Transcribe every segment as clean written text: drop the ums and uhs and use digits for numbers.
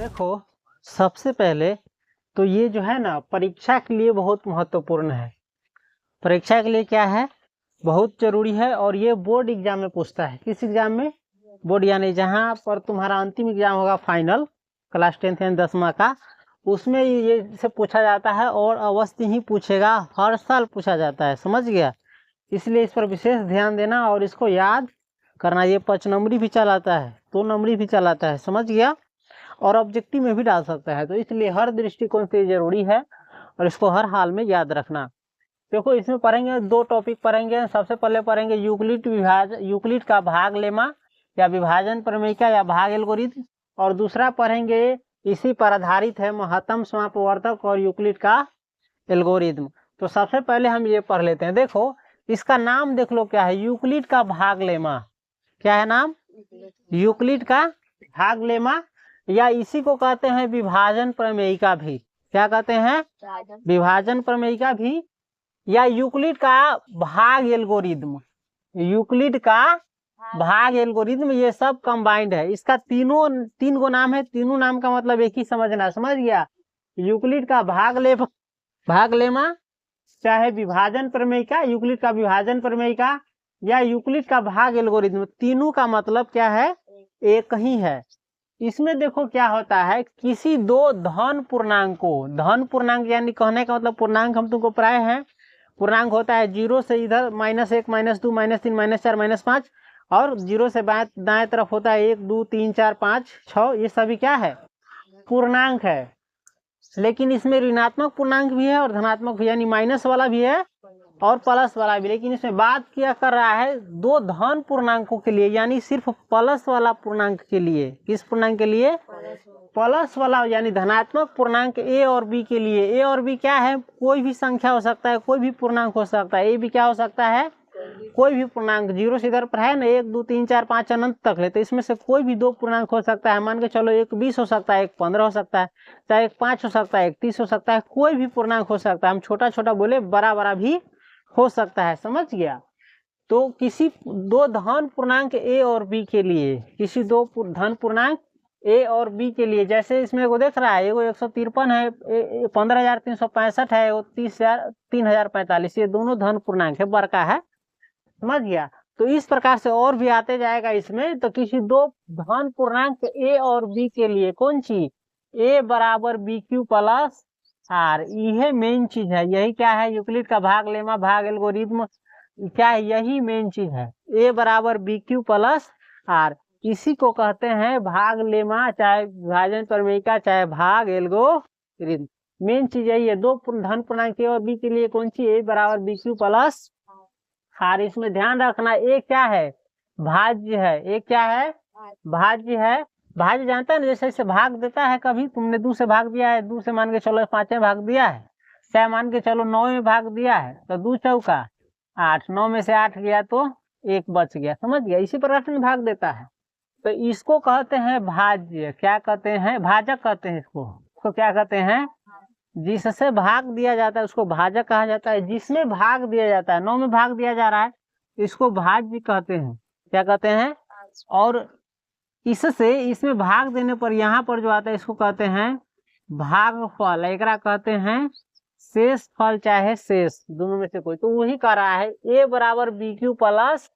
देखो, सबसे पहले तो ये जो है ना परीक्षा के लिए बहुत महत्वपूर्ण है। परीक्षा के लिए क्या है, बहुत जरूरी है। और ये बोर्ड एग्जाम में पूछता है। किस एग्जाम में? बोर्ड, यानी जहाँ पर तुम्हारा अंतिम एग्जाम होगा फाइनल क्लास 10th यानी 10वां का, उसमें ये से पूछा जाता है और अवश्य ही पूछेगा, हर साल पूछा जाता है। समझ गया? इसलिए इस पर विशेष ध्यान देना और इसको याद करना। ये 5 नंबरी भी चलाता है, 2 नंबरी भी चलाता है। समझ गया? और ऑब्जेक्टिव में भी डाल सकता है। तो इसलिए हर दृष्टिकोण से जरूरी है और इसको हर हाल में याद रखना। देखो, इसमें पढ़ेंगे 2 टॉपिक पढ़ेंगे। सबसे पहले पढ़ेंगे यूक्लिड का भाग लेमा या विभाजन प्रमेयिका या भाग एल्गोरिथम, और दूसरा पढ़ेंगे इसी पर आधारित है महत्तम समापवर्तक और यूक्लिड का एल्गोरिथम। तो सबसे पहले हम ये पढ़ लेते हैं। देखो, इसका नाम देख लो क्या है, यूक्लिड का भाग लेमा। क्या है नाम? यूक्लिड का भाग लेमा, या इसी को कहते हैं विभाजन प्रमेयिका भी। क्या कहते हैं? विभाजन प्रमेयिका भी, या यूक्लिड का भाग एल्गोरिथम। यूक्लिड का भाग एल्गोरिथम, ये सब कंबाइंड है। इसका तीन गो नाम है। तीनों नाम का मतलब एक ही समझना। समझ गया? यूक्लिड का भाग लेमा, चाहे विभाजन प्रमेयिका, यूक्लिड का विभाजन प्रमेयिका या यूक्लिड का भाग एल्गोरिथम, तीनों का मतलब क्या है? एक ही है। इसमें देखो क्या होता है, किसी 2 धन पूर्णांक को, धन पूर्णांक यानी कहने का मतलब पूर्णांक हम तुमको पढ़ाए हैं। पूर्णांक होता है 0 से इधर -1 -2 -3 -4 -5, और 0 से दाएं तरफ होता है 1 2 3 4 5 6। ये सभी क्या है? पूर्णांक है। लेकिन इसमें ऋणात्मक पूर्णांक भी है और धनात्मक भी, यानी माइनस वाला भी है और प्लस वाला भी। लेकिन इसमें बात क्या कर रहा है, 2 धन पूर्णांकों के लिए, यानी सिर्फ प्लस वाला पूर्णांक के लिए। किस पूर्णांक के लिए? प्लस वाला, यानी धनात्मक पूर्णांक ए और बी के लिए। ए और बी क्या है? कोई भी संख्या हो सकता है, कोई भी पूर्णांक हो सकता है। ए भी क्या हो सकता है? कोई भी पूर्णांक। 0 से इधर पर है ना 1 2 3 4 5 अनंत तक है, तो इसमें से कोई भी 2 पूर्णांक हो सकता है। मान के चलो, एक 20 हो सकता है, एक 15 हो सकता है, चाहे एक 5 हो सकता है, एक 30 हो सकता है। कोई भी पूर्णांक हो सकता है। हम छोटा छोटा बोले, बड़ा बड़ा भी हो सकता है। समझ गया? तो किसी 2 धन पूर्णांक ए और बी के लिए, किसी 2 धन पूर्णांक ए और बी के लिए, जैसे इसमें को देख रहा है, एगो 153 है, 15,365 है, वो 30,345। ये दोनों धन पूर्णांक है, बड़का है। समझ गया? तो इस प्रकार से और भी आते जाएगा इसमें। तो किसी 2 धन पूर्णांक ए और बी के लिए कौन चीज? ए बराबर बी क्यू प्लस आर। यह मेन चीज है। यही क्या है? यूक्लिड का भाग लेमा, भाग एल्गोरिथम क्या है? यही मेन चीज है। ए बराबर बी क्यू प्लस आर, इसी को कहते हैं भाग लेमा, चाहे विभाजन प्रमेयिका, चाहे भाग एल्गोरिथम। मेन चीज यही है। 2 धन पूर्णांक ए और बी के लिए कौन सी? ए बराबर बी क्यू प्लस आर। इसमें ध्यान रखना, ए क्या है? भाज्य है। ए क्या है? भाज्य है। भाज्य जानता है ना, जैसे इसे भाग देता है। कभी तुमने 2 से भाग दिया है, 2 से मान के चलो 5 में भाग दिया है, चाहे मान के चलो 9 में भाग दिया है, तो 2 चौका 8, 9 में से 8 गया तो 1 बच गया। समझ गया? इसी प्रकार से भाग देता है। तो इसको कहते हैं भाज्य। क्या कहते हैं? भाजक कहते हैं इसको क्या कहते हैं? जिससे भाग दिया जाता है उसको भाजक कहा जाता है। जिसमें भाग दिया जाता है, 9 में भाग दिया जा रहा है, इसको भाज्य कहते हैं। क्या कहते हैं? और इससे, इसमें भाग देने पर यहाँ पर जो आता है, इसको कहते हैं भागफल। एकरा कहते हैं शेष फल, चाहे शेष, दोनों में से कोई। तो वही कह रहा है, ए बराबर बी क्यू प्लस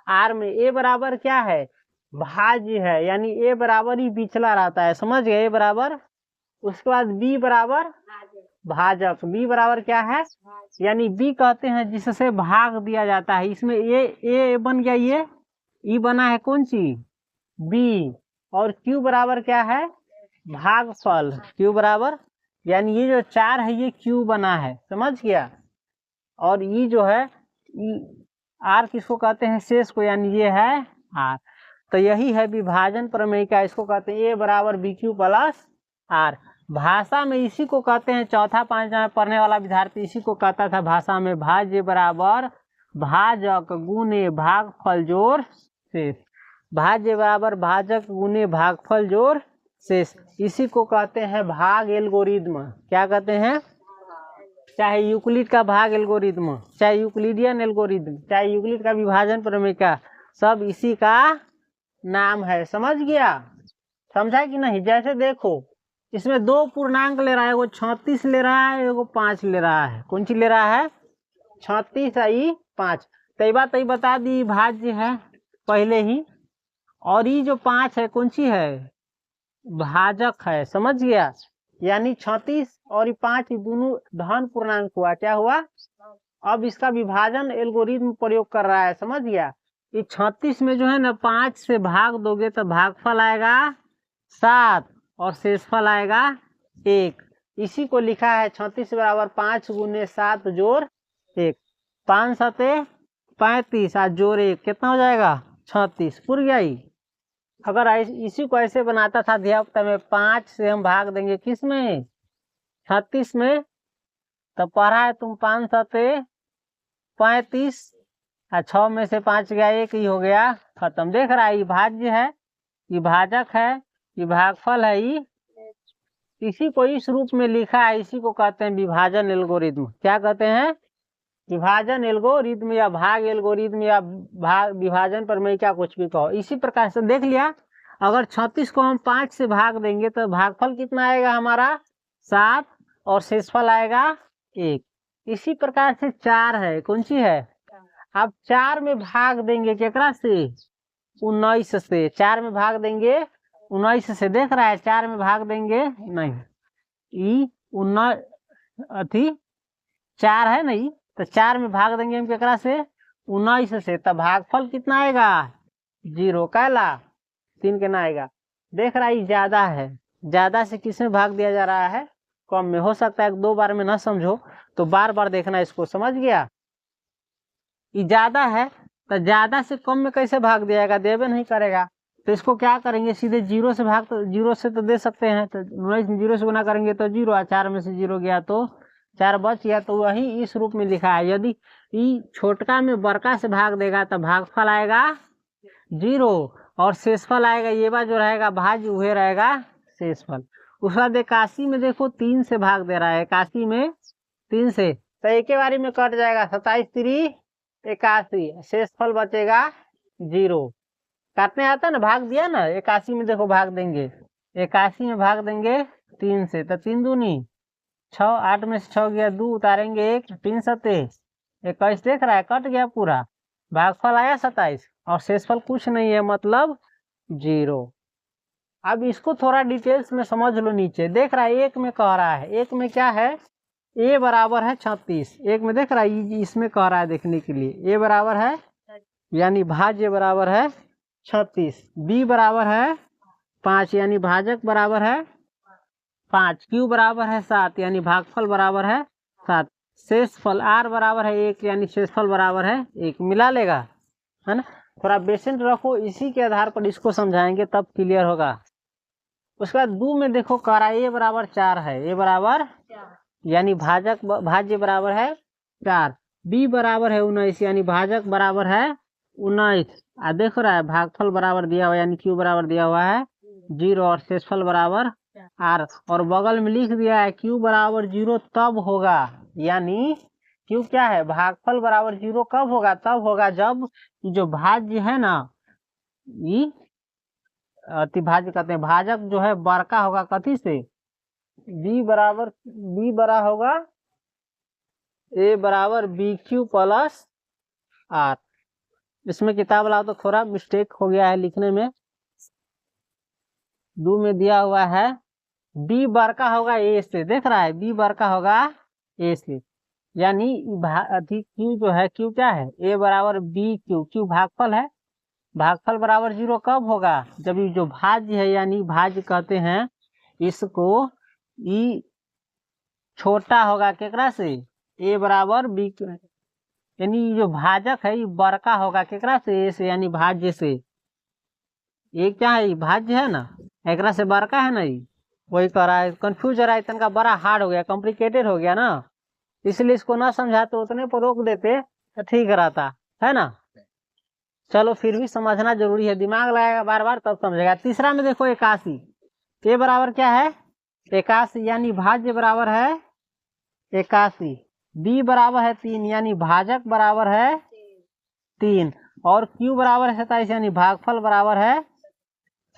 आर में ए बराबर क्या है? भाज्य है, यानी ए बराबर ही पिछला रहता है। समझ गए? ए बराबर, उसके बाद बी बराबर भाजक। बी बराबर क्या है? यानी बी कहते हैं जिससे भाग दिया जाता है। इसमें ए बन गया, ये ई बना है कौन सी? बी। और क्यू बराबर क्या है? भागफल। क्यू बराबर, यानी ये जो 4 है ये क्यू बना है। समझ गया? और ये जो है आर किसको कहते हैं? शेष को, यानी ये है आर। तो यही है विभाजन प्रमेयिका। इसको कहते हैं ए बराबर बी क्यू प्लस आर। भाषा में इसी को कहते हैं, 4था 5 में पढ़ने वाला विद्यार्थी इसी को कहता था भाषा में, भाज्य बराबर भाजक गुने भागफल जोड़ शेष। भाज्य बराबर भाजक गुने भागफल जोड़ शेष, इसी को कहते हैं भाग एल्गोरिथम। क्या कहते हैं? चाहे यूक्लिड का भाग एल्गोरिथम, चाहे यूक्लिडियन एल्गोरिथम, चाहे यूक्लिड का विभाजन प्रमेयिका, सब इसी का नाम है। समझ गया? समझा कि नहीं? जैसे देखो, इसमें दो पूर्णांक ले रहा है, एगो 36 ले रहा है, एगो 5 ले रहा है। कौन सी ले रहा है? 36 आई 5। तई बात तई बता दी भाज्य है पहले ही, और ये जो 5 है कौन सी है? भाजक है। समझ गया? यानी 36 और ये 5 दोनों धन पूर्णांक हुआ। क्या हुआ? अब इसका विभाजन एल्गोरिथम प्रयोग कर रहा है। समझ गया? ये 36 में जो है ना 5 से भाग दोगे तो भागफल आएगा 7 और शेषफल आएगा 1। इसी को लिखा है 36 बराबर 5 गुने 7 जोड़ 1। 5 सते 35 और जोड़ 1 कितना हो जाएगा? 36। पूर गया ही। अगर इसी को ऐसे बनाता था अध्यापक में, 5 से हम भाग देंगे किस में? 36 में। तब पढ़ा है तुम 5 सते 35 और 6 में से 5 गया 1 ही हो गया, खत्म। देख रहा है ये भाज्य है, ये भाजक है, ये भागफल है। ये इसी को इस रूप में लिखा है, इसी को कहते हैं विभाजन एल्गोरिथम। क्या कहते हैं? विभाजन एल्गोरिथम या भाग एल्गोरिथम या भाग विभाजन पर मैं क्या कुछ भी कहो। इसी प्रकार से देख लिया, अगर 36 को हम 5 से भाग देंगे तो भागफल कितना आएगा हमारा? 7 और शेषफल आएगा 1। इसी प्रकार से 4 है। कौन सी है? अब 4 में भाग देंगे केकरा से? 19 से। 4 में भाग देंगे 19 से। देख रहा है? 4 में भाग देंगे नहीं, ई 19 4 है नहीं, तो 4 में भाग देंगे हम केकरा से? 19 से। तब भागफल कितना आएगा? 0। कैला 3 के ना आएगा। देख रहा है ज्यादा है, ज्यादा से किस में भाग दिया जा रहा है? कम में। हो सकता है 2 बार में ना समझो तो बार बार देखना इसको। समझ गया? ये ज्यादा है तो ज्यादा से कम में कैसे भाग दिया? देवे नहीं करेगा, तो इसको क्या करेंगे? सीधे 0 से भाग, तो 0 से तो दे सकते हैं, तो 0 से गुना करेंगे तो 0। 4 में से 0 गया तो 4 बच गया। तो वही इस रूप में लिखा है। यदि ई छोटका में बड़का से भाग देगा तो भागफल आएगा 0 और शेषफल आएगा, ये बार जो रहेगा भाज्य वह रहेगा शेषफल। उसके बाद 81 में देखो 3 से भाग दे रहा है। 81 में 3 से, तो एक ही बारी में कट जाएगा। 27 3 81, शेषफल बचेगा 0। काटने आता ना, भाग दिया ना। 81 में देखो भाग देंगे, 81 में भाग देंगे 3 से, तो 3 दूनी 6, 8 में से 6 गया 2, उतारेंगे 1, 3 सते 21। देख रहा है? कट गया पूरा। भागफल आया 27 और शेषफल कुछ नहीं है, मतलब 0। अब इसको थोड़ा डिटेल्स में समझ लो। नीचे देख रहा है 1 में कह रहा है, 1 में क्या है? a बराबर है 36। 1 में देख रहा है, इसमें कह रहा है देखने के लिए। a बराबर है यानी भाज्य बराबर है 36, b बराबर है 5 यानी भाजक बराबर है 5, q बराबर है 7 यानी भागफल बराबर है 7, शेषफल r बराबर है 1 यानी शेषफल बराबर है 1। मिला लेगा, है ना? थोड़ा बेसेंट रखो, इसी के आधार पर इसको समझाएंगे तब क्लियर होगा। उसके बाद 2 में देखो कह रहा है a बराबर 4 है। a बराबर यानी भाज्य बराबर है 4, b बराबर है 19 यानी भाजक बराबर है 19। देख रहा है भागफल बराबर दिया हुआ यानी q बराबर दिया हुआ है 0 और शेषफल बराबर r। और बगल में लिख दिया है q बराबर 0 तब होगा, यानी q क्या है? भागफल बराबर 0 कब होगा? तब होगा जब जो भाज्य है ना, ये अतिभाज्य कहते हैं, भाजक जो है बड़का होगा कथी से? b बड़ा होगा a बराबर BQ प्लस r। इसमें किताब लाओ तो थोड़ा मिस्टेक हो गया है लिखने में। 2 में दिया हुआ है b बड़का होगा a से। देख रहा है? b बड़का होगा a से, यानी q जो है, q क्या है? a बराबर BQ। q भागफल है, भागफल बराबर 0 कब होगा? जब ये जो भाज्य है, यानी भाज्य कहते हैं इसको, ई छोटा होगा केकरा से? a बराबर b, यानी जो भाजक है ये बड़का होगा केकरा से? a से, यानी भाज्य से। ये क्या है? भाज्य है ना, एकरा से बड़का है ना। ये वही कह रहा है, कंफ्यूज हो रहा है, इतना बड़ा हार्ड हो गया, कॉम्प्लिकेटेड हो गया ना, इसलिए इसको ना समझाते उतने पर रोक देते तो ठीक रहता, है ना? चलो फिर भी समझना जरूरी है, दिमाग लगाएगा बार बार तब समझेगा। तीसरा में देखो 81, a बराबर क्या है? 81 यानी भाज्य बराबर है 81, b बराबर है 3 यानी भाजक बराबर है 3, और q बराबर है 27 यानी भागफल बराबर है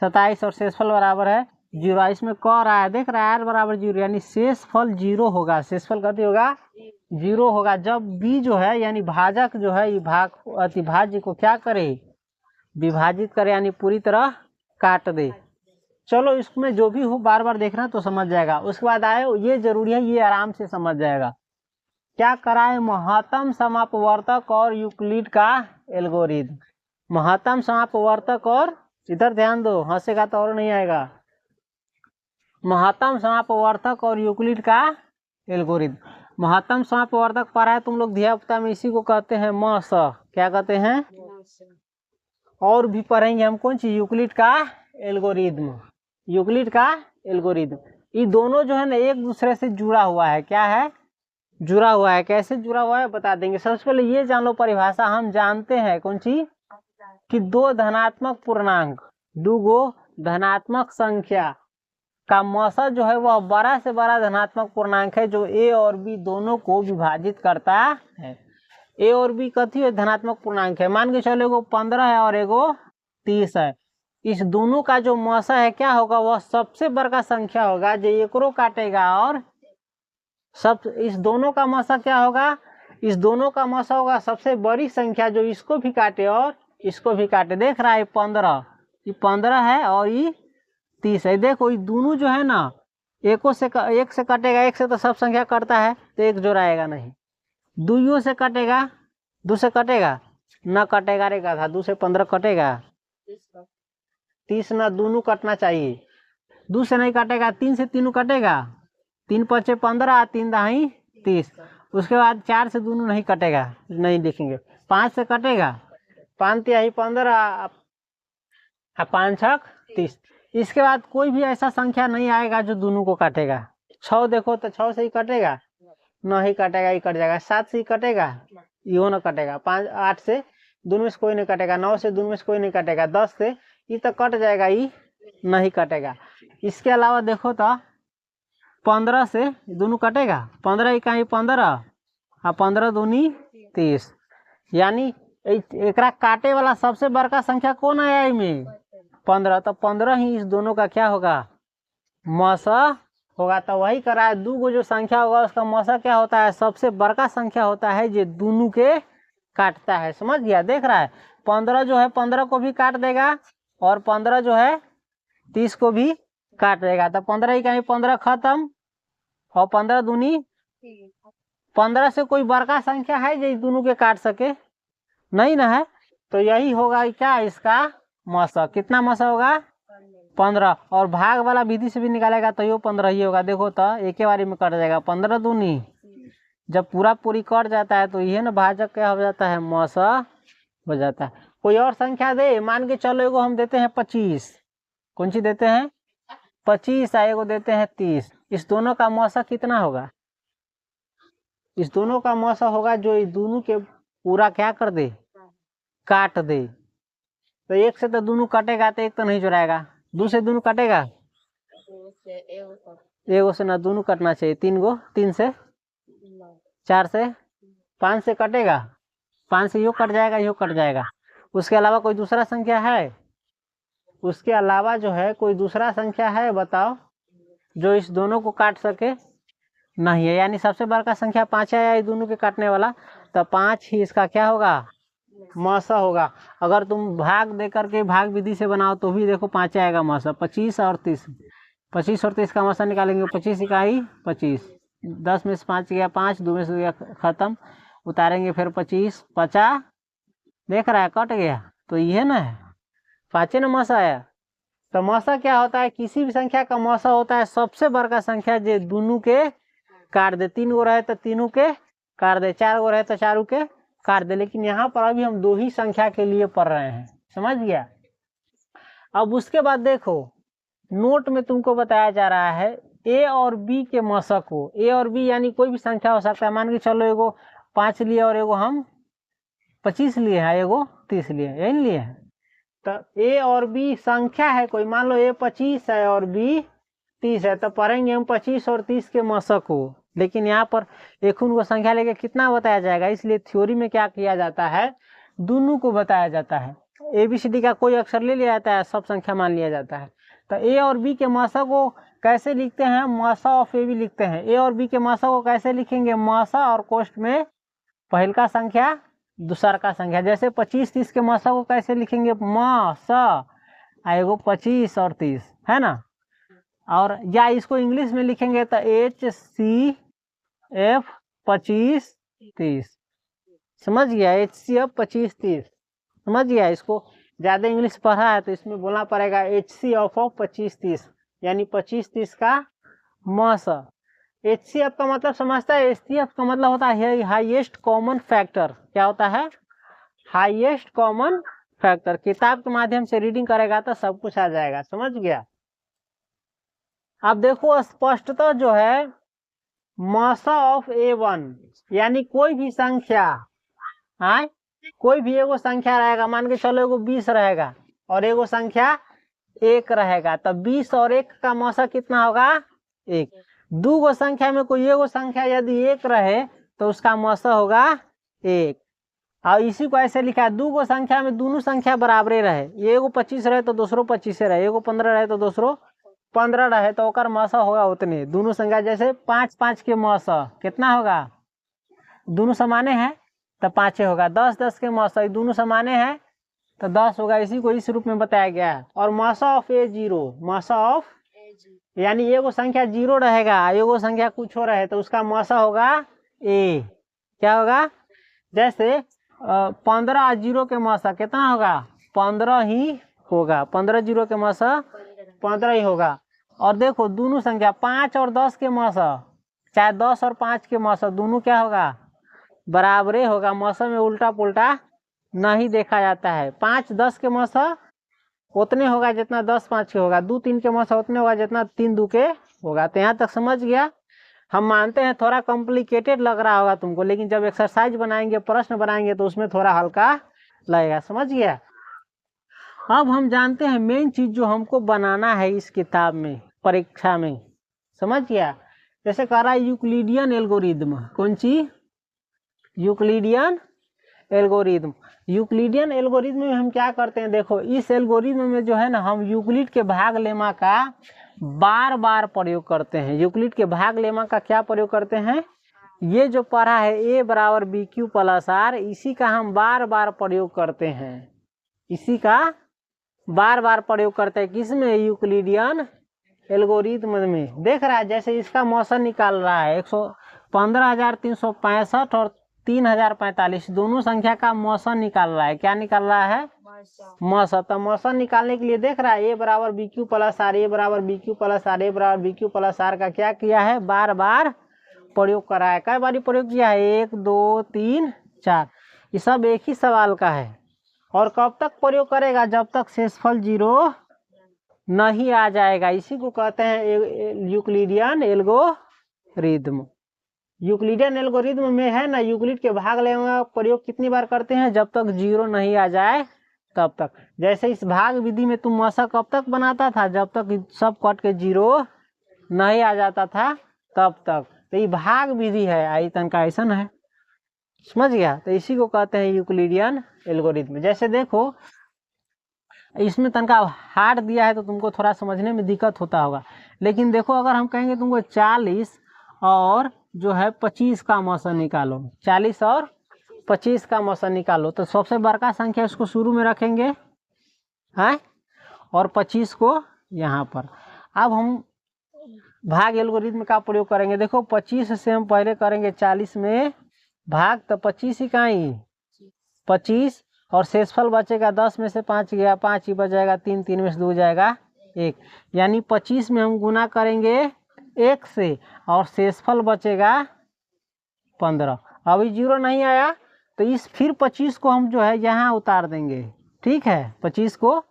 27 और शेषफल बराबर है जीरो, इसमें क रहा है, देख रहा है, r बराबर 0, यानी शेषफल 0 होगा। शेषफल कथी होगा? 0 होगा। जब b जो है यानी भाजक जो है, ये भाग अतिभाज्य को क्या करे? विभाजित करे, यानी पूरी तरह काट दे। चलो इसमें जो भी हो बार बार देखना तो समझ जाएगा। उसके बाद आए, ये जरूरी है, ये आराम से समझ जाएगा। क्या कराए? महत्तम समापवर्तक और यूक्लिड का एल्गोरिथम। महत्तम समापवर्तक और, इधर ध्यान दो, हंसेगा तो और नहीं आएगा। महत्तम समापवर्तक और यूक्लिड का एल्गोरिथम। महत्तम समापवर्तक पढ़ा है तुम लोग ध्यान में, इसी को कहते हैं मस। क्या कहते हैं? और भी पढ़ेंगे हम कौन चीज? यूक्लिड का एल्गोरिथम। यूक्लिड का एल्गोरिथम। ये दोनों जो है ना एक दूसरे से जुड़ा हुआ है। क्या है? जुड़ा हुआ है। कैसे जुड़ा हुआ है बता देंगे। सबसे पहले ये जान लो परिभाषा, हम जानते हैं कौन सी? कि दो धनात्मक पूर्णांक, दो धनात्मक संख्या का मौसा जो है वह बड़ा से बड़ा धनात्मक पूर्णांक है, जो a और b दोनों को विभाजित करता है। a और b कथी है? धनात्मक पूर्णांक है। मान के चलो एगो 15 है और एगो 30 है। इस दोनों का जो मौसा है क्या होगा? वह सबसे बड़ा संख्या होगा जो एकरो काटेगा, और इस दोनों का मौसा क्या होगा? इस दोनों का मौसा होगा सबसे बड़ी संख्या जो इसको भी काटे और इसको भी काटे। देख रहा है 15, ये 15 है और ये 30 है। देखो ये दोनों जो है ना एक से कटेगा, एक से तो सब संख्या कटता है तो एक जोड़ाएगा नहीं। दुइयों से कटेगा, दो से कटेगा न कटेगा, रे था 2 से 15 कटेगा, 30 ना दोनों कटना चाहिए। 2 से नहीं कटेगा, 3 से तीनों कटेगा, 3 पचे 15, 3 दहाई 30। उसके बाद 4 से दोनों नहीं कटेगा, नहीं लिखेंगे। 5 से कटेगा, 5 तिहाई 15, 5 छक 30। इसके बाद कोई भी ऐसा संख्या नहीं आएगा जो दोनों को काटेगा। 6 देखो तो 6 से ही कटेगा, नहीं कटेगा, ये कट जाएगा। 7 से ही कटेगा, यो न कटेगा। 5 8 से दोनों में से कोई नहीं कटेगा, 9 से दोनों में से कोई नहीं कटेगा, 10 से ये तो कट जाएगा, ये नहीं कटेगा। इसके अलावा देखो तो 15 से दोनों कटेगा, 15 इकाई 15 और 15 दूनी 30, यानी एकरा काटे वाला सबसे बड़का संख्या कौन आया इसमें? 15। तो 15 ही इस दोनों का क्या होगा? मौसा होगा। तो वही करा है, दो जो संख्या होगा उसका मौसा क्या होता है? सबसे बड़का संख्या होता है जो दोनों के काटता है। समझ गया? देख रहा है 15 जो है 15 को भी काट देगा और 15 जो है 30 को भी काट देगा। तो 15 इकाई 15 खत्म और 15 दूनी 15 से कोई बड़का संख्या है जो दोनों के काट सके? नहीं ना है। तो यही होगा क्या इसका मौसा। कितना मौसा होगा? 15। और भाग वाला विधि से भी निकालेगा तो ये 15 ही होगा। देखो तो एक ही बारी में कट जाएगा, 15 दूनी, जब पूरी कट जाता है तो ये ना भाजक क्या हो जाता है? मौसा हो जाता है। कोई और संख्या दे, मान के चलो एगो हम देते हैं 25। कौन सी देते हैं? 25। एगो देते हैं 30। इस दोनों का मौसा कितना होगा? इस दोनों का मौसा होगा जो इस दोनों के पूरा क्या कर दे? काट दे। तो एक से तो दोनों कटेगा तो एक तो नहीं जोड़ाएगा, 2 से दोनों कटेगा, एगो से ना दोनों कटना चाहिए, 3 गो, 3 से 4 से 5 से कटेगा, 5 से यो कट जाएगा, यो कट जाएगा। उसके अलावा कोई दूसरा संख्या है? उसके अलावा जो है कोई दूसरा संख्या है बताओ जो इस दोनों को काट सके? नहीं है, यानी सबसे बड़ा संख्या 5 है इस दोनों के काटने वाला। तो 5 ही इसका क्या होगा? मौसा होगा। अगर तुम भाग दे करके भाग विधि से बनाओ तो भी देखो 5 आएगा मौसा। 25 और 30, 25 और 30 का मौसा निकालेंगे। 25 इकाई 25, 10 में से 5 गया 5, 2 में से गया खत्म, उतारेंगे फिर 25, 50। देख रहा है कट गया, तो ये ना है 5 ना मौसा आया। तो मौसा क्या होता है? किसी भी संख्या का मौसा होता है सबसे बड़ा संख्या जो दोनों के काट दे। 3 गो रहे तो तीनों के काट दे, 4 गो रहे तो चारों के काट दे। लेकिन यहाँ पर अभी हम 2 ही संख्या के लिए पढ़ रहे हैं। समझ गया? अब उसके बाद देखो नोट में तुमको बताया जा रहा है ए और बी के मौसा को। ए और बी यानी कोई भी संख्या हो सकता है। मान के चलो एगो 5 लिए और एगो हम 25 लिए हैं, एगो 30 लिए, यही लिए हैं। तो ए और बी संख्या है कोई, मान लो ए 25 है और बी 30 है, तो पढ़ेंगे हम 25 और 30 के मौसा को। लेकिन यहाँ पर एक उनको संख्या लेके कितना बताया जाएगा, इसलिए थ्योरी में क्या किया जाता है? दोनों को बताया जाता है। ABCD का कोई अक्षर ले लिया जाता है, सब संख्या मान लिया जाता है। तो A और B के मासा को कैसे लिखते हैं, मासा ऑफ AB लिखते हैं। A और B के मासा को कैसे लिखेंगे, मासा और कोष्ठ में पहल का संख्या दूसर का संख्या। जैसे 25 30 के मासा को कैसे लिखेंगे, मासा आएगो 25 और 30, है ना। और या इसको इंग्लिश में लिखेंगे तो HCF 25 30, समझ गया, HCF 25 30, समझ गया। इसको ज़्यादा इंग्लिश पढ़ा है तो इसमें बोलना पड़ेगा HCF 25 30, यानी 25 30 का मासा। HCF का मतलब समझता है, HCF का मतलब होता है हाईएस्ट कॉमन फैक्टर। क्या होता है, हाईएस्ट कॉमन फैक्टर। किताब के माध्यम से रीडिंग करेगा तो सब कुछ आ जाएगा, समझ गया। अब देखो स्पष्टतः जो है मासा ऑफ A1, यानी कोई भी संख्या, हाँ कोई भी एगो संख्या रहेगा, मान के चलो एगो 20 रहेगा और एगो संख्या 1 रहेगा, तो 20 और 1 का मासा कितना होगा, 1। दो गो संख्या में कोई एगो संख्या यदि 1 रहे तो उसका मासा होगा 1। और इसी को ऐसे लिखा है, दो गो संख्या में दोनों संख्या बराबरे रहे, एगो 25 रहे तो दूसरो 25 रहे, एगो 15 रहे तो दूसरो 15 रहे, तो ओकर मासा होगा उतने। दोनों संख्या जैसे 5 5 के मासा कितना होगा, दोनों समाने हैं तो 5 होगा। 10 10 के मासा दोनों समाने हैं तो 10 होगा। इसी को इस रूप में बताया गया है। और मासा ऑफ A0, मासा ऑफ यानी एगो संख्या 0 रहेगा, एगो संख्या कुछ हो रहे तो उसका मासा होगा A। क्या होगा, जैसे 15 0 के मासा कितना होगा, 15 ही होगा। 15 0 के मासा 15 ही होगा। और देखो दोनों संख्या 5 और 10 के मासा, चाहे 10 और 5 के मासा दोनों क्या होगा, बराबरे होगा। मासा में उल्टा पुल्टा नहीं देखा जाता है। 5 10 के मासा उतने होगा जितना 10 5 के होगा, 2 3 के मासा उतने होगा जितना 3 2 के होगा। तो यहाँ तक समझ गया। हम मानते हैं थोड़ा कॉम्प्लिकेटेड लग रहा होगा तुमको, लेकिन जब एक्सरसाइज बनाएंगे, प्रश्न बनाएंगे तो उसमें थोड़ा हल्का लगेगा, समझ गया। अब हम जानते हैं मेन चीज जो हमको बनाना है इस किताब में, परीक्षा में, समझ गया। जैसे कह रहा है यूक्लिडियन एल्गोरिदम, कौन चीज, यूक्लिडियन एल्गोरिदम। यूक्लिडियन एल्गोरिदम में हम क्या करते हैं, देखो इस एल्गोरिदम में जो है ना, हम यूक्लिड के भाग लेमा का बार बार प्रयोग करते हैं। यूक्लिड के भाग लेमा का क्या प्रयोग करते हैं, ये जो पढ़ा है A बराबर BQ प्लस R, इसी का हम बार बार प्रयोग करते हैं। इसी का बार बार प्रयोग करते हैं किसमें, यूक्लिडियन एल्गोरिदम में। देख रहा है जैसे इसका मौसम निकाल रहा है 115,365 और 3,045, दोनों संख्या का मौसम निकाल रहा है। क्या निकाल रहा है, मौसम। तो मौसम निकालने के लिए देख रहा है A बराबर BQ प्लस R, A बराबर BQ प्लस R, A बराबर BQ प्लस R का क्या किया है, बार बार प्रयोग करा है। कई बार प्रयोग किया है, 1 2 3 4, ये सब एक ही सवाल का है। और कब तक प्रयोग करेगा, जब तक शेषफल 0 नहीं आ जाएगा। इसी को कहते हैं यूक्लिडियन एल्गोरिदम। यूक्लिडियन एल्गोरिदम में है ना, यूक्लिड के भाग लेने प्रयोग कितनी बार करते हैं, जब तक 0 नहीं आ जाए तब तक। जैसे इस भाग विधि में तुम मासा कब तक बनाता था, जब तक सब कट के 0 नहीं आ जाता था तब तक। तो ये भाग विधि है, आई तन का ऐसा है, समझ गया। तो इसी को कहते हैं यूक्लिडियन एल्गोरिदम। जैसे देखो इसमें तनका हार्ड दिया है तो तुमको थोड़ा समझने में दिक्कत होता होगा, लेकिन देखो अगर हम कहेंगे तुमको 40 और जो है 25 का मौसम निकालो, 40 और 25 का मौसम निकालो, तो सबसे बड़का संख्या उसको शुरू में रखेंगे है और 25 को यहाँ पर। अब हम भाग एल्गोरिदम का प्रयोग करेंगे। देखो 25 से हम पहले करेंगे 40 में भाग, तो 25 इकाई 25 और शेषफल बचेगा 10 में से 5 गया, 5 ही बचेगा, 3 3 में से 2 जाएगा 1, यानी 25 में हम गुना करेंगे 1 से और शेषफल बचेगा 15। अभी 0 नहीं आया तो इस फिर 25 को हम जो है यहाँ उतार देंगे, ठीक है, 25 को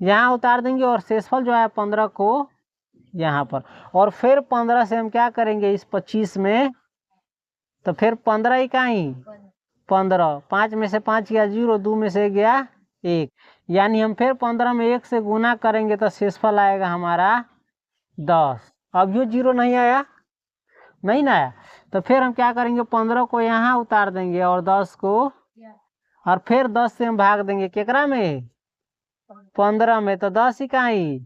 यहाँ उतार देंगे और शेषफल जो है 15 को यहाँ पर। और फिर 15 से हम क्या करेंगे इस 25 में, तो फिर 15 इकाई 15, 5 में से 5 गया 0, 2 में से गया 1, यानी हम फिर 15 में 1 से गुना करेंगे तो शेषफल आएगा हमारा 10। अभी 0 नहीं आया, नहीं ना आया, तो फिर हम क्या करेंगे 15 को यहाँ उतार देंगे और 10 को, और फिर 10 से हम भाग देंगे केकरा में, 15 में तो 10 इकाई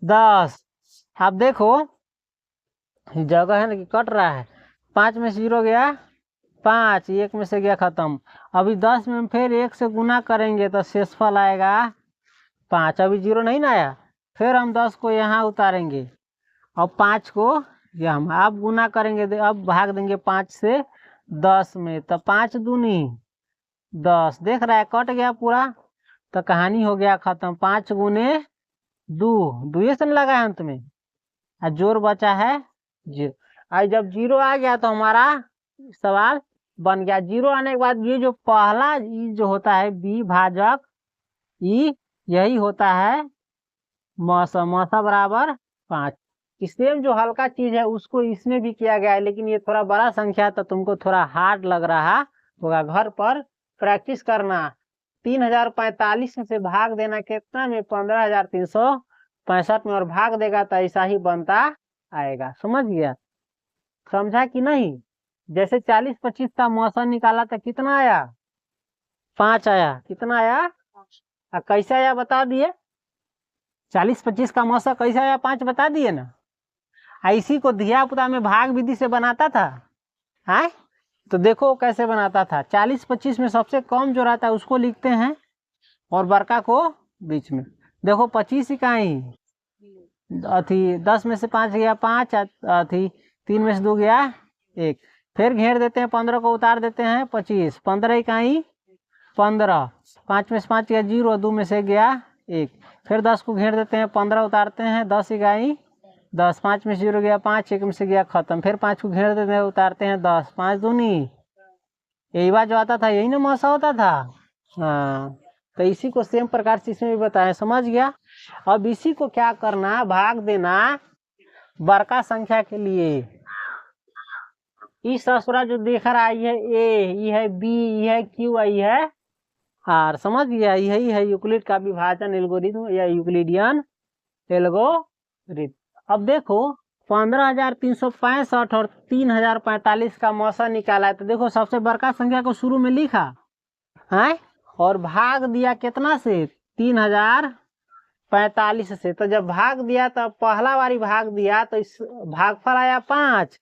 10। अब देखो जगह है ना कि कट रहा है, 5 में से 0 गया 5, 1 में से गया खत्म। अभी 10 में फिर 1 से गुना करेंगे तो शेषफल आएगा 5। अभी 0 नहीं ना आया, फिर हम 10 को यहाँ उतारेंगे और 5 को यहाँ, अब गुना करेंगे, अब भाग देंगे 5 से 10 में, तो 5 दूनी 10। देख रहा है कट गया पूरा, तो कहानी हो गया खत्म। 5 गुने 2, 2 से लगा है अंत में, और जोर बचा है 0। आज जब 0 आ गया तो हमारा सवाल बन गया। 0 आने के बाद ये जो पहला ई जो होता है बी भाजक ई, यही होता है मौसा। मौसा बराबर 5। सेम जो हल्का चीज है उसको इसमें भी किया गया है, लेकिन ये थोड़ा बड़ा संख्या तो तुमको थोड़ा हार्ड लग रहा होगा। घर पर प्रैक्टिस करना। 3045 से भाग देना कितना में, 15,365 में, और भाग देगा तो ऐसा ही बनता आएगा। समझ गया? समझा कि नहीं? जैसे 40-25 का मौसम निकाला था, कितना आया? 5 आया। कितना आया? कैसे आया बता दिए? 40-25 का मौसम कैसे आया? 5 बता दिए ना। इसी को धिया पुता में भाग विधि से बनाता था। है तो देखो कैसे बनाता था। 40-25 में सबसे कम जो रहता है उसको लिखते हैं और बड़का को बीच में। देखो 25 इकाई अथी, 10 में से 5 गया 5, अथी 3 में से 2 गया 1, फिर घेर देते हैं 15 को उतार देते हैं 25, 15 इकाई 15, 5 में से 5 गया 0, 2 में से गया 1, फिर 10 को घेर देते हैं 15 उतारते हैं 10 इकाई 10, 5 में से 0 गया 5, 1 में से गया खत्म, फिर 5 को घेर देते हैं उतारते हैं 10, 5 दूनी, यही बात जो आता था यही ना मौसा होता था। हाँ, तो इसी को सेम प्रकार से इसमें भी बताया। समझ गया? अब इसी को क्या करना, भाग देना बड़का संख्या के लिए। इस ससुरा जो देख रहा है ये ए, ये है बी, ये है क्यू, ये है आर। समझ गया? यही है यूक्लिड का विभाजन एल्गोरिथम या यूक्लिडियन एल्गोरिथम। अब देखो 15,365 और 3,045 का मौसा निकाला है, तो देखो सबसे बड़का संख्या को शुरू में लिखा है और भाग दिया कितना से? 3,045 से। तो जब भाग दिया तो पहला बारी भाग दिया तो इस भागफल आया 5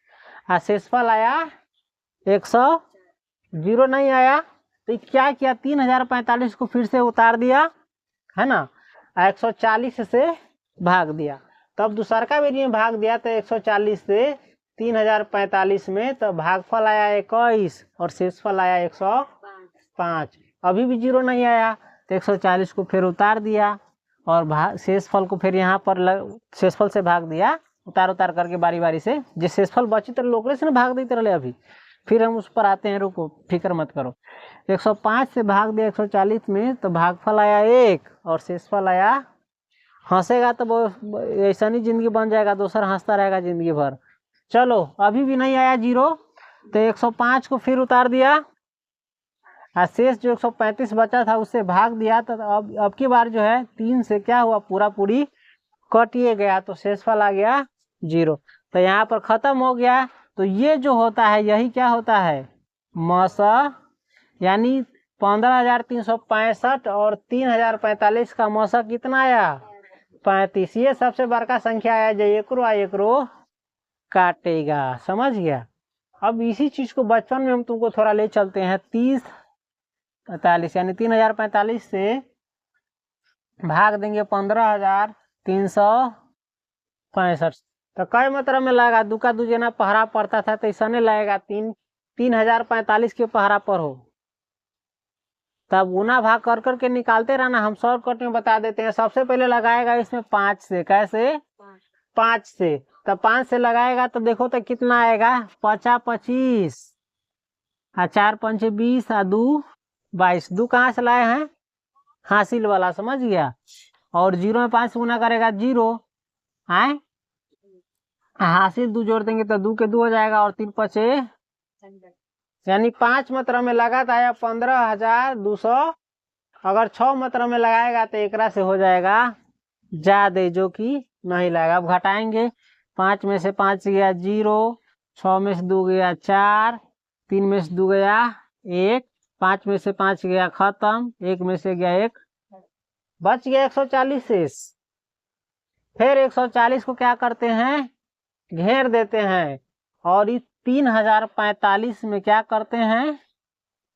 और शेषफल आया 100, 0 नहीं आया। तो क्या किया, 3,045 को फिर से उतार दिया है ना, 140 से भाग दिया। तब दूसरा का बेरी में भाग दिया तो 140 से 3,045 में, तो भागफल आया 21 और शेषफल आया 105। अभी भी 0 नहीं आया तो 140 को फिर उतार दिया और शेषफल को फिर यहाँ पर शेषफल से भाग दिया, उतार उतार करके बारी बारी से। जिस शेषफल बची तो लोकरे से ना भाग देते रहे। अभी फिर हम उस पर आते हैं, रुको फिक्र मत करो। 105 से भाग दिया 140 में, तो भागफल आया 1 और शेषफल आया, हंसेगा तो ऐसा नहीं जिंदगी बन जाएगा, दूसरा हंसता रहेगा जिंदगी भर। चलो अभी भी नहीं आया 0, तो 105 को फिर उतार दिया और शेष जो 135 बचा था उससे भाग दिया। तो अब की बार जो है 3 से क्या हुआ, पूरा पूरी कटिए गया, तो शेषफल आ गया 0। तो यहाँ पर खत्म हो गया। तो ये जो होता है यही क्या होता है, मौसा। यानी 15,365 और 3,045 का मौसा कितना आया, 35। ये सबसे बड़का संख्या आया जो एकरो काटेगा। समझ गया? अब इसी चीज को बचपन में हम तुमको थोड़ा ले चलते हैं। 30-45 यानी 3,045 से भाग देंगे 15,365, तो कई मात्रा में लगा, दुका दूजना पहरा पड़ता था तो ऐसा नहीं लगेगा 3,045 के पहरा पर हो, तब गुना भाग कर करके निकालते रहना। हम शॉर्टकट में बता देते हैं। सबसे पहले लगाएगा इसमें 5 से। कैसे? 5 से। तब 5 से लगाएगा तो देखो तो कितना आएगा, 50-25 और 4-5 20 और 2 22। 2 कहाँ से लाए हैं, हासिल वाला। समझ गया? और 0 में 5 गुना करेगा 0 है, हासिल 2 जोड़ देंगे तो 2 के 2 हो जाएगा और 3 5 यानी 5 मात्रा में लगा तो आया 15,200। अगर 6 मात्रा में लगाएगा तो एक से हो जाएगा ज्यादा, जो कि नहीं लगेगा। अब घटाएंगे, 5 में से 5 गया 0, 6 में से 2 गया 4, 3 में से 2 गया 1, 5 में से 5 गया खत्म, 1 में से गया 1 बच गया 140 शेष। फिर 140 को क्या करते हैं, घेर देते हैं और इस 3045 में क्या करते हैं,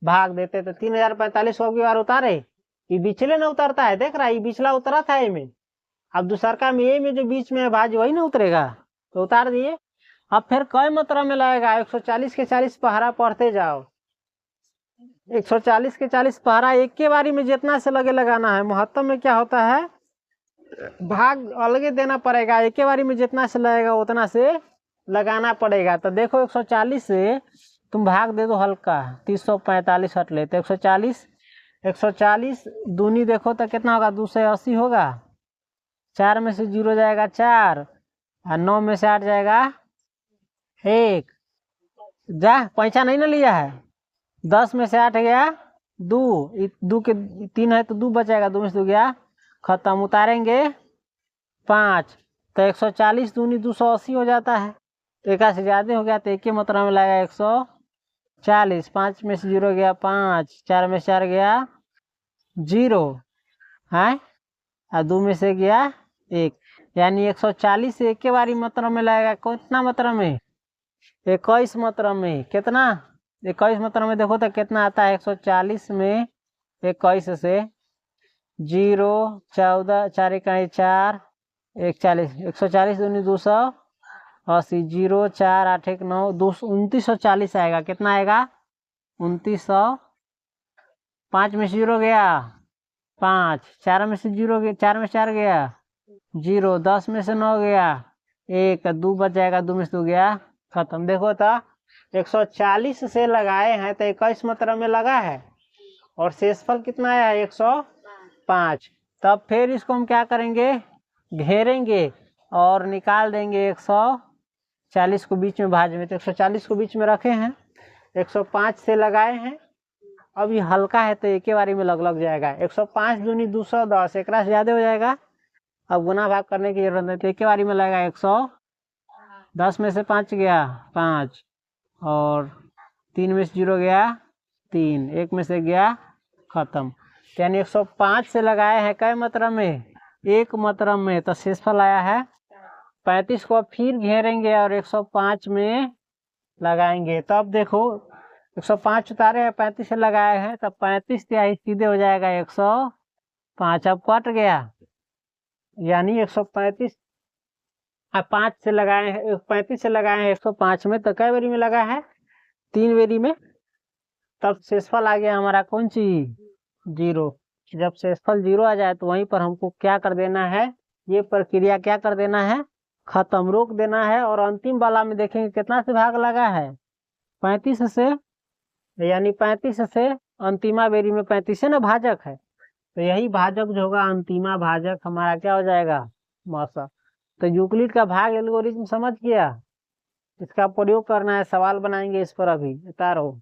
भाग देते। तो 3045 को अगली बार उतारे, ये बिचले ना उतरता है, देख रहा है, ये बिचला उतरा था ए में, अब दूसर का में ए में जो बीच में है भाज वही ना उतरेगा, तो उतार दिए। अब फिर कई मात्रा में लगेगा, 140 के 40 पहरा पढ़ते जाओ, 140 के 40 पहरा एक के बारी में जितना से लगे लगाना है। महत्तम में क्या होता है, भाग अलगे देना पड़ेगा, एक के बारी में जितना से लगेगा उतना से लगाना पड़ेगा। तो देखो 140 से तुम भाग दे दो हल्का, 345 हट लेते, 140 दूनी देखो तो कितना होगा, 280 होगा, 4 में से 0 जाएगा 4 और 9 में से 8 जाएगा 1, जा पैसा नहीं ना लिया है, 10 में से 8 गया 2, 2 के 3 है तो 2 बचेगा, 2 में से 2 गया खत्म, उतारेंगे 5, तो 140 दूनी 280 हो जाता है, तो एक से ज़्यादा हो गया, तो एक की मात्रा में लगेगा 140, 5 में से 0 गया 5, 4 में से 4 गया 0 है और 2 में से गया 1, यानी 140 से एक के बारी मात्रा में लगेगा कितना मात्रा में, 21 मात्रा में। कितना, 21 मात्रा में देखो तो कितना आता है, 140 में 21 से 0 14 4 इकाई 4 140, 140 दूनी 280, 0 4 8 1 9 2940 आएगा। कितना आएगा, 2900, 5 में से 0 गया 5, 4 में से 0 गया, 4 में से 4 गया 0, 10 में से 9 गया 1, 2 बच जाएगा, 2 में से 2 गया खत्म। देखो तो 140 से लगाए हैं तो 21 मात्रा में लगा है और शेषफल कितना आया है, 105। तब फिर इसको हम क्या करेंगे, घेरेंगे और निकाल देंगे 140 को बीच में भाज में, तो 140 को बीच में रखे हैं, 105 से लगाए हैं, अब ये हल्का है तो एक ही बारी में लग जाएगा, 105 दूनी 210, एक से ज़्यादा हो जाएगा, अब गुना भाग करने की जरूरत नहीं, तो एक ही बारी में लगेगा 110 में से 5 गया 5 और 3 में से 0 गया 3, 1 में से गया खत्म, यानी 105 से लगाए हैं कई मात्रा में, एक मात्रा में, तो शेषफल आया है 35 को फिर घेरेंगे और 105 में लगाएंगे। तब देखो 105 उतारे हैं 35 से लगाए हैं, तब 35 तिहाई सीधे हो जाएगा 105, अब कट गया, यानी 135 5 से लगाए हैं, 35 से लगाए हैं 105 में, तो कई बेरी में लगा है, 3 बेरी में, तब शेषफल आ गया हमारा कौन चीज, 0। जब शेषफल 0 आ जाए तो वहीं पर हमको क्या कर देना है, ये प्रक्रिया क्या कर देना है, खत्म, रोक देना है, और अंतिम वाला में देखेंगे कितना से भाग लगा है, 35 से, यानी 35 से अंतिमा बेरी में 35 से ना भाजक है, तो यही भाजक जो होगा अंतिमा भाजक हमारा क्या हो जाएगा, मौसा। तो यूक्लिड का भाग एल्गोरिथम समझ गया, इसका प्रयोग करना है, सवाल बनाएंगे इस पर, अभी बता रहा हूँ।